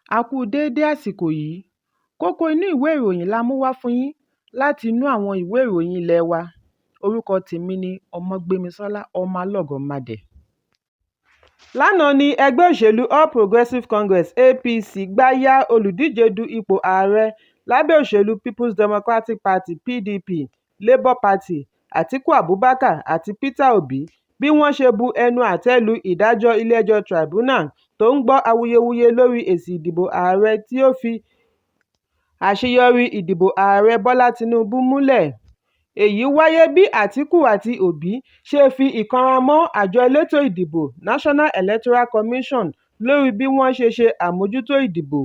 A kú déédé àsìkò yìí. Kókó inú ìwé ìròyìn la mú wá fún yín láti inú àwọn ìwé ìròyìn ilé wa. Orúkọ tèmi ni Ọmọgbémisọ́lá ọmọ Alọ́gọ̀madẹ̀. Lánàá ni ẹgbẹ́ òṣèlú All Progressives Congress APC gbá yá olùdíje du ipò ààrẹ lábẹ́ òṣèlú People's Democratic Party PDP, Labour Party, Atiku Abubakar àti Peter Obi bí wọ́n ṣe bu ẹnu àtẹ́ lu ìdájọ́ ilé-ẹjọ́ tribunal tó ń gbọ́ awuyewuye lórí èsì ìdìbò ààrẹ tí ó fi àṣeyọrí ìdìbò ààrẹ Bọ́lá Tinubu múlẹ̀. Èyí wáyé bí Atiku àti Obi ṣe fi ìkanra mọ́ àjọ elétò ìdìbò National Electoral Commission lórí bí wọ́n ṣe ṣe àmójútó ìdìbò.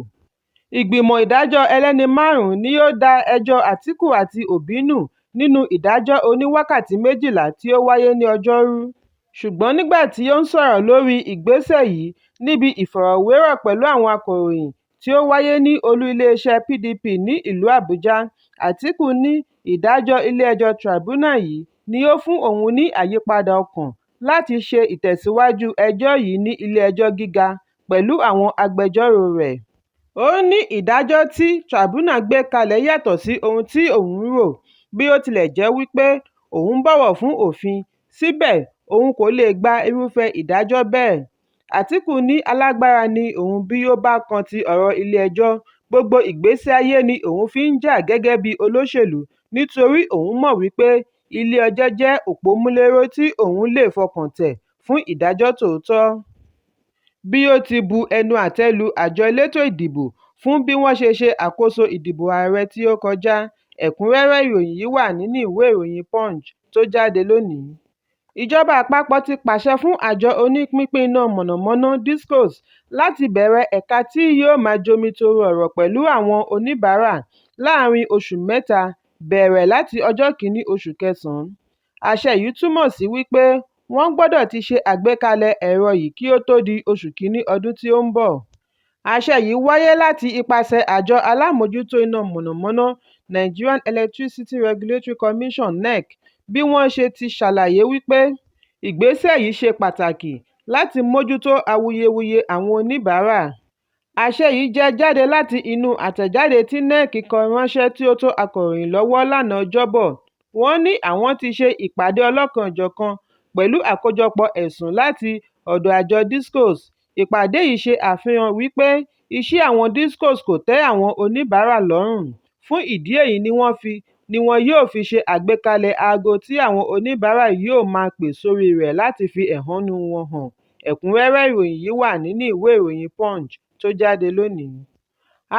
Ìgbìmọ̀ ìdájọ́ ẹlẹ́ni márùn-ún ni ó dá ẹjọ́ Atiku àti Obi nù nínú ìdájọ́ oníwákàtí 12 tí ó wáyé ní Ọjọ́rú. Ṣùgbọ́n nígbà tí ó ń sọ̀rọ̀ lórí ìgbésẹ̀ yìí níbi ìfọ̀rọ̀wérọ̀ pẹ̀lú àwọn akọ̀ròyìn tí ó wáyé ní olú iléeṣẹ́ PDP ní ìlú Àbújá, Atiku ní ìdájọ́ ilé-ẹjọ́ tribunal yìí ni ó fún òun ní àyípadà ọkàn láti ṣe ìtẹ̀síwájú ẹjọ́ yìí ní ilé-ẹjọ́ gíga pẹ̀lú àwọn agbẹjọ́rò rẹ̀. Ó ní ìdájọ́ tí tribunal gbé kalẹ̀ yàtọ̀ sí ohun tí òun rò. Bí ó tilẹ̀ jẹ́ wípé òun bọ̀wọ̀ fún òfin, síbẹ̀ òun kò lè gba irúfẹ́ ìdájọ́ bẹ́ẹ̀. Atiku ní alágbára ni òun bí ó bá kan ti ọ̀rọ̀ ilé-ẹjọ́. Gbogbo ìgbésí ayé ni òun fi ń jà gẹ́gẹ́ bí olóṣèlú nítorí òun mọ̀ wípé ilé-ẹjọ́ jẹ́ òpómúléró tí òun lè fọkàn tẹ̀ fún ìdájọ́ tòótọ́. Bí ó ti bu ẹnu àtẹ́ lu àjọ elétò ìdìbò fún bí wọ́n ṣe ṣe àkóso ìdìbò ààrẹ tí ó kọjá. Ẹ̀kúnrẹ́rẹ́ ìròyìn yìí wà nínú ìwé ìròyìn Punch tó jáde lónìí. Ìjọba àpapọ̀ ti pàṣẹ fún àjọ onípínpín iná mọ̀nàmọ́ná Discos láti bẹ̀rẹ̀ ẹ̀ka tí yóò máa jomitoro ọ̀rọ̀ pẹ̀lú àwọn oníbàárà láàárín oṣù 3 bẹ̀rẹ̀ láti ọjọ́ 1 oṣù kẹsàn-án. Àṣẹ yìí túmọ̀ sí wípé wọ́n gbọ́dọ̀ ti ṣe àgbékalẹ̀ ẹ̀rọ yìí kí ó tó di oṣù kìíní ọdún tí ó ń bọ̀. Àṣẹ yìí wáyé láti ipasẹ̀ àjọ alámòjútó iná mọ̀nàmọ́ná Nigerian Electricity Regulatory Commission (NEC) bí wọ́n ṣe ti ṣàlàyé wípé ìgbésẹ̀ yìí ṣe pàtàkì láti mójútó awuyewuye àwọn oníbàárà. Àṣẹ yìí jẹ́ jáde láti inú àtẹ̀jáde tí NEC kọ ránṣẹ́ tí ó tó akọ̀ròyìn lọ́wọ́ lánàá Ọjọ́bọ̀. Wọ́n ní àwọn ti ṣe ìpàdé ọlọ́kan-ò-jọ̀kan pẹ̀lú àkójọpọ̀ ẹ̀sùn láti ọ̀dọ̀ àjọ Discos. Ìpàdé yìí ṣe àfihàn wípé iṣẹ́ àwọn Discos kò tẹ́ àwọn oníbàárà lọ́rùn. Fún ìdí èyí ni wọn yóò fi ṣe àgbékalẹ̀ aago tí àwọn oníbàárà yóò máa pè sórí rẹ̀ láti fi ẹ̀hónú wọn hàn. Ẹ̀kúnrẹ́rẹ́ ìròyìn yìí wà nínú ìwé ìròyìn Punch tó jáde lónìí.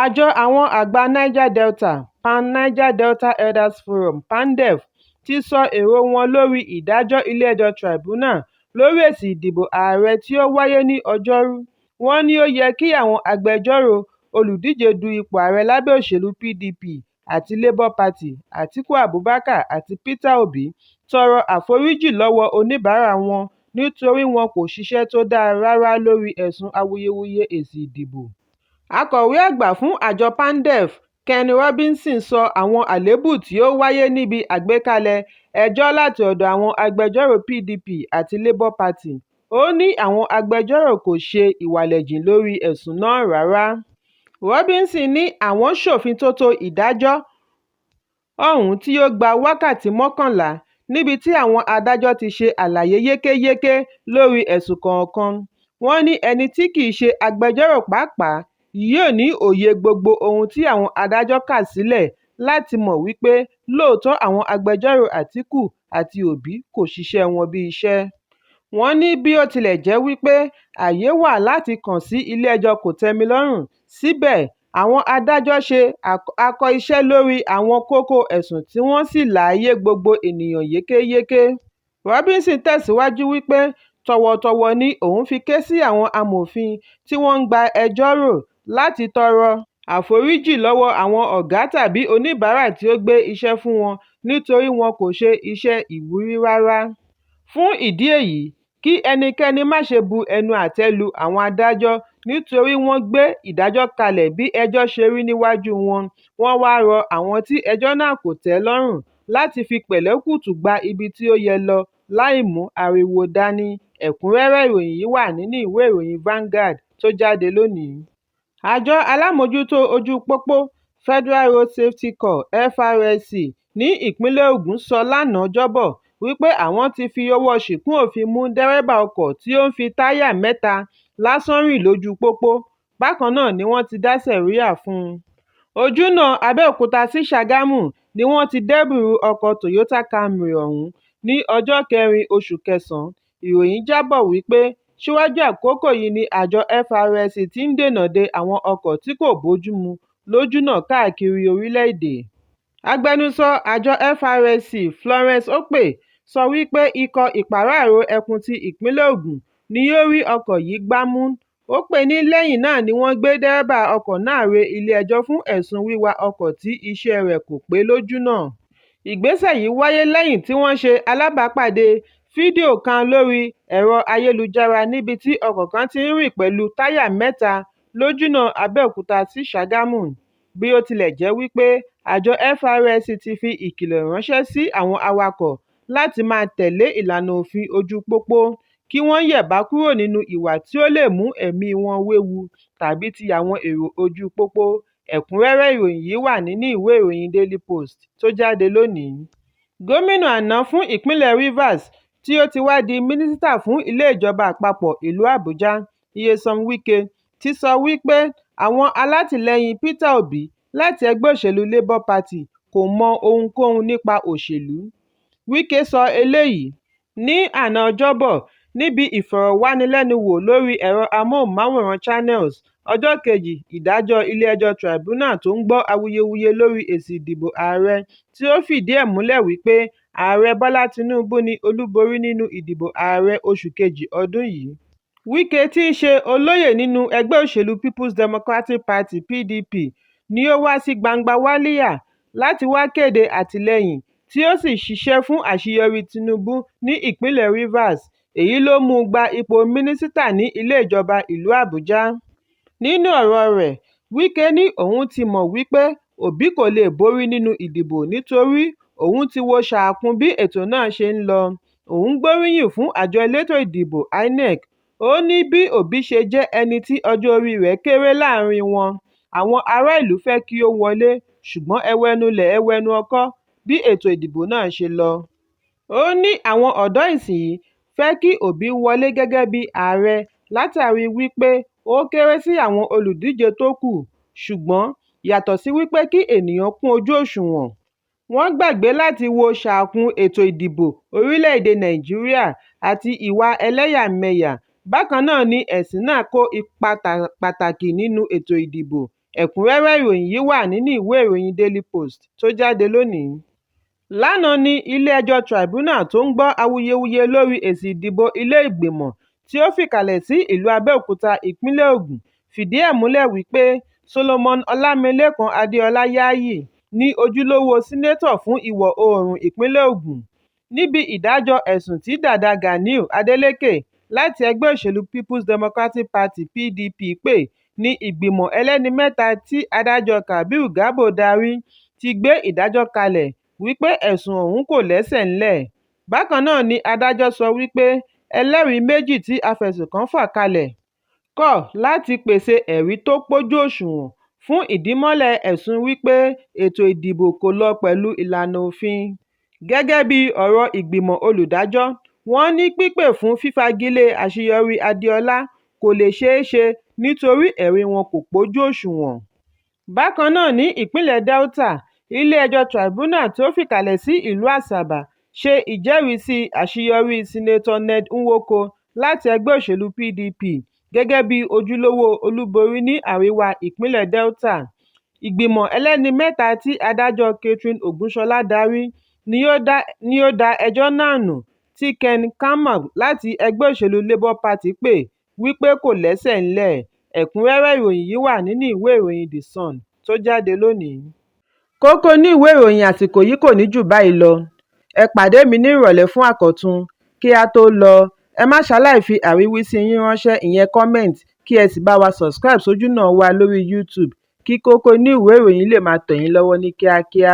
Àjọ àwọn àgbà Niger Delta Pan-Niger Delta Elders Forum (PANDEF) ti sọ èrò wọn lórí ìdájọ́ ilé-ẹjọ́ tribunal lórí èsì ìdìbò ààrẹ tí ó wáyé ní Ọjọ́rú. Wọ́n ní ó yẹ kí àwọn agbẹjọ́rò olùdíje du ipò ààrẹ lábẹ́ òṣèlú PDP àti Labour Party, Atiku Abubakar àti Peter Obi tọrọ àforíjì lọ́wọ́ oníbàárà wọn nítorí wọn kò ṣiṣẹ́ tó dáa rárá lórí ẹ̀sùn awuyewuye èsì ìdìbò. Akọ̀wé àgbà fún àjọ PANDEF, Ken Robinson sọ àwọn àléébù tí ó wáyé níbi àgbékalẹ̀ ẹjọ́ láti ọ̀dọ̀ àwọn agbẹjọ́rò PDP àti Labour Party. Ó ní àwọn agbẹjọ́rò kò ṣe ìwàlẹ̀jìn lórí ẹ̀sùn náà rárá. Robinson ní àwọn ṣòfintótó ìdájọ́ ọ̀hún tí ó gba wákàtí 11 níbi tí àwọn adájọ́ ti ṣe àlàyé yékéyéké lórí ẹ̀sùn kọ̀ọ̀kan. Wọ́n ní ẹni tí kìí ṣe agbẹjọ́rò pàápàá yóò ní òye gbogbo ohun tí àwọn adájọ́ kà sílẹ̀ láti mọ̀ wípé lóòótọ́ àwọn agbẹjọ́rò Atiku àti Obi kò ṣiṣẹ́ wọn bí iṣẹ́. Wọ́n ní bí ó tilẹ̀ jẹ́ wípé àyè wà láti kàn sí ilé-ẹjọ́ kòtẹ́milọ́rùn, síbẹ̀ àwọn adájọ́ ṣe àkọ iṣẹ́ lórí àwọn kókó ẹ̀sùn tí wọ́n sì láàyè gbogbo ènìyàn yékéyéké. Robinson tẹ̀síwájú wípé tọ̀wọ̀tọ̀wọ̀ ni òun fi ké sí àwọn amòfin tí wọ́n ń gba ẹjọ́ rò láti tọrọ àforíjì lọ́wọ́ àwọn ọ̀gá tàbí oníbàárà tí ó gbé iṣẹ́ fún wọn nítorí wọn kò ṣe iṣẹ́ ìwúrí rárá. Fún ìdí èyí, kí ẹnikẹ́ni má ṣe bu ẹnu àtẹ́ lu àwọn adájọ́ nítorí wọ́n gbé ìdájọ́ kalẹ̀ bí ẹjọ́ ṣe rí níwájú wọn. Wọ́n wá rọ àwọn tí ẹjọ́ náà kò tẹ́ lọ́rùn láti fi pẹ̀lẹ́kùtù gba ibi tí ó yẹ lọ láì mú ariwo dání. Ẹ̀kúnrẹ́rẹ́ ìròyìn yìí wà nínú ìwé ìròyìn Vanguard tó jáde lónìí. Àjọ alámòójútó ojú pópó Federal Road Safety Corps (FRSC) ní ìpínlẹ̀ Ògùn sọ lánàá Ọjọ́bọ̀ wípé àwọn ti fi ọwọ́ ṣìkún òfin mú dẹ́rẹ́bà ọkọ̀ tí ó ń fi táyà mẹ́ta lásán rìn lójú pópó. Bákan náà ni wọ́n ti dá sẹ̀ríà fún un. Ojúnà Abẹ́òkúta sí Ṣàgámù ni wọ́n ti dẹ́bùrú ọkọ̀ Toyota Camry ọ̀hún ní ọjọ́ 4 oṣù kẹsàn-án. Ìròyìn jábọ̀ wípé síwájú àkókò yìí ni àjọ FRSC ti ń dènà de àwọn ọkọ̀ tí kò bójúmu lójúnà káàkiri orílẹ̀-èdè. Agbẹnusọ àjọ FRSC Florence Okpe sọ wípé ikọ̀ ìpàráàrò ẹkùn ti ìpínlẹ̀ Ògùn ni yóò rí ọkọ̀ yìí gbámú. Okpe ní lẹ́yìn náà ni wọ́n gbé dẹ́rẹ́bà ọkọ̀ náà re ilé-ẹjọ́ fún ẹ̀sùn wíwa ọkọ̀ tí iṣẹ́ rẹ̀ kò pé lójúnà. Ìgbésẹ̀ yìí wáyé lẹ́yìn tí wọ́n ṣe alábàápàdé fídíò kan lórí ẹ̀rọ ayélujára níbi tí ọkọ̀ kan ti ń rìn pẹ̀lú táyà mẹ́ta lójúnà Abẹ́òkúta sí Ṣàgámù. Bí ó tilẹ̀ jẹ́ wípé àjọ FRSC ti fi ìkìlọ̀ ránṣẹ́ sí àwọn awakọ̀ láti máa tẹ̀lé ìlànà òfin ojú pópó kí wọ́n yẹ̀bá kúrò nínú ìwà tí ó lè mú ẹ̀mí wọn wéwu tàbí ti àwọn èrò ojú pópó. Ẹ̀kúnrẹ́rẹ́ ìròyìn yìí wà nínú ìwé ìròyìn Daily Post tó jáde lónìí. Gómìnà àná fún ìpínlẹ̀ Rivers tí ó ti wá di mínísítà fún ilé ìjọba àpapọ̀ ìlú Àbújá, Nyesom Wike, ti sọ wípé àwọn alátìlẹyìn Peter Obi láti ẹgbẹ́ òṣèlú Labour Party kò mọ ohunkóhun nípa òṣèlú. Wike sọ eléyìí ní àná Ọjọ́bọ̀ níbi ìfọ̀rọ̀wánilẹ́nuwò lórí ẹ̀rọ amóhùnmáwòrán Channels ọjọ́ kejì ìdájọ́ ilé-ẹjọ́ Tribunal tó ń gbọ́ awuyewuye lórí èsì ìdìbò ààrẹ tí ó fìdí ẹ̀ múlẹ̀ wípé ààrẹ Bọ́lá Tinubu ni olúborí nínú ìdìbò ààrẹ oṣù kejì ọdún yìí. Wike tí í ṣe olóyè nínú ẹgbẹ́ òṣèlú People's Democratic Party (PDP) ni ó wá sí gbangba wálíà láti wá kéde àtìlẹ́yìn tí ó sì ṣiṣẹ́ fún àṣeyọrí Tinubu ní ìpínlẹ̀ Rivers. Èyí ló mú u gba ipò mínísítà ní ilé ìjọba ìlú Àbújá. Nínú ọ̀rọ̀ rẹ̀, Wike ní òun ti mọ̀ wípé Obi kò lè borí nínú ìdìbò nítorí òun ti wo ṣàkún bí ètò náà ṣe ń lọ. Òun gbóríyìn fún àjọ elétò ìdìbò INEC. Ó ní bí Obi ṣe jẹ́ ẹni tí ọjọ́ orí rẹ̀ kéré láàrin wọn, àwọn ará ìlú fẹ́ kí ó wọlé, ṣùgbọ́n ẹwẹ́nulẹ̀ ẹwẹ́nu ọkọ́ bí ètò ìdìbò náà ṣe lọ. Ó ní àwọn ọ̀dọ́ ìsinyìí fẹ́ kí Obi wọlé gẹ́gẹ́ bí ààrẹ látàrí wípé ó kéré sí àwọn olùdíje tó kù, ṣùgbọ́n yàtọ̀ sí wípé kí ènìyàn kún ojú òṣùwọ̀n, wọ́n gbàgbé láti wo ṣàkún ètò ìdìbò orílẹ̀-èdè Nàìjíríà àti ìwà ẹlẹ́yàmẹ̀yà. Bákan náà ni ẹ̀sìn náà kó ipa pàtàkì nínú ètò ìdìbò. Ẹ̀kúnrẹ́rẹ́ ìròyìn yìí wà nínú ìwé ìròyìn Daily Post tó jáde lónìí. Lánàá ni ilé-ẹjọ́ Tribunal tó ń gbọ́ awuyewuye lórí èsì ìdìbò ilé ìgbìmọ̀ tí ó fìkàlẹ̀ sí ìlú Abẹ́òkúta, ìpínlẹ̀ Ògùn, fìdí ẹ̀ múlẹ̀ wípé Solomon Ọlámilékan Adéọlá Yáyì ní ojúlówó sínétọ̀ fún ìwọ̀ oòrùn ìpínlẹ̀ Ògùn. Níbi ìdájọ́ ẹ̀sùn tí Dàda Ganiu Adeleke láti ẹgbẹ́ òṣèlú People's Democratic Party (PDP) pè ní ìgbìmọ̀ ẹlẹ́ni mẹ́ta tí adájọ́ Kabir Garba darí ti gbé ìdájọ́ kalẹ̀ wípé ẹ̀sùn ọ̀hún kò lẹ́sẹ̀ ńlẹ̀. Bákan náà ni adájọ́ sọ wípé ẹlẹ́rìí méjì tí afẹ̀sùnkàn fà kalẹ̀ kọ̀ láti pèsè ẹ̀rí tó pójú òṣùwọ̀n fún ìdímọ́lẹ̀ ẹ̀sùn wípé ètò ìdìbò kò lọ pẹ̀lú ìlànà òfin. Gẹ́gẹ́ bí ọ̀rọ̀ ìgbìmọ̀ olùdájọ́, wọ́n ní pípè fún fífagilé àṣeyọrí Adéọlá kò lè ṣeé ṣe nítorí ẹ̀rí wọn kò pójú òṣùwọ̀n. Bákan náà ní ìpínlẹ̀ Delta, ilé-ẹjọ́ Tribunal tó fìkàlẹ̀ sí ìlú Asaba ṣe ìjẹ́rìísí àṣeyọrí Sínátọ̀ Ned Nwoko láti ẹgbẹ́ òṣèlú PDP gẹ́gẹ́ bí ojúlówó olúborí ní àríwá ìpínlẹ̀ Delta. Ìgbìmọ̀ ẹlẹ́ni mẹ́ta tí adájọ́ Catherine Ògúnṣọlá darí ni ó dá ẹjọ́ náà nù tí Ken Campbell láti ẹgbẹ́ òṣèlú Labour Party pè wípé kò lẹ́sẹ̀ ńlẹ̀. Ẹ̀kúnrẹ́rẹ́ ìròyìn yìí wà nínú ìwé ìròyìn The Sun tó jáde lónìí. Kókó inú ìwé ìròyìn àsìkò yìí kò ní jù báyìí lọ. Ẹ pàdé mi ní ìrọ̀lẹ́ fún àkọ́tún. Kí a tó lọ, ẹ má ṣaláì fi àríwísí yín ránṣẹ́, ìyẹn comment, kí ẹ sì bá wa subscribe sójúnà wa lórí YouTube kí Kókó inú ìwé ìròyìn lè máa tẹ̀ yín lọ́wọ́ ní kíákíá.